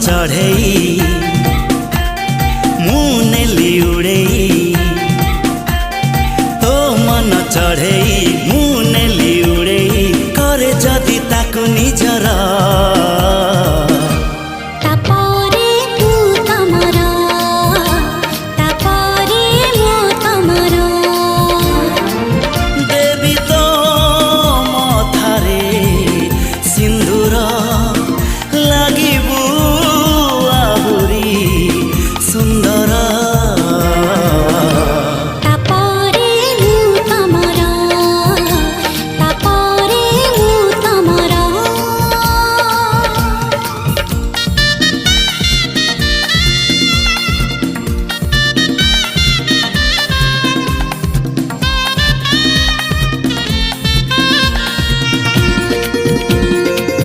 चढ़ई मु नेली उड़ई तो मन चढ़ई मु नेली उड़ई करे जदि ताकु निजर देवी तो मथारे सिंदूर